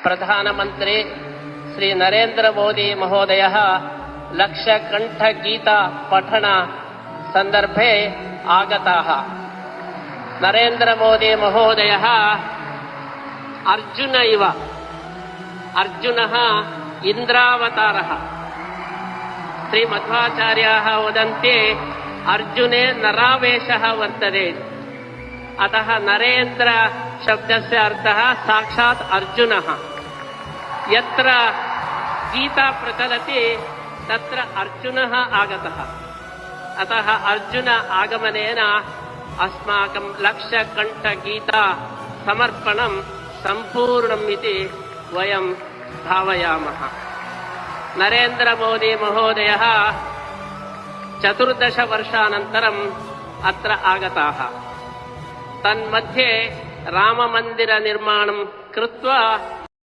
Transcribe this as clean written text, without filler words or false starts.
प्रधानमन्त्री श्री नरेन्द्र मोदी महोदयः लक्षकण्ठगीता पठन सन्दर्भे आगताः। नरेन्द्र मोदी महोदयः अर्जुन इव, अर्जुनः इन्द्रावतारः। श्रीमध्वाचार्याः वदन्ति अर्जुने नरावेशः वर्तते। अतः नरेन्द्र शब्दस्य अर्थः साक्षात् अर्जुनः। यत्र गीता प्रचलति तत्र अर्जुनः आगतः। अतः अर्जुन आगमनेन अस्माकं लक्षकण्ठगीता समर्पणं सम्पूर्णम् इति वयं भावयामः। नरेन्द्र मोदी महोदयः 14 वर्षानन्तरम् अत्र आगताः। तन्मध्ये राममन्दिरनिर्माणं कृत्वा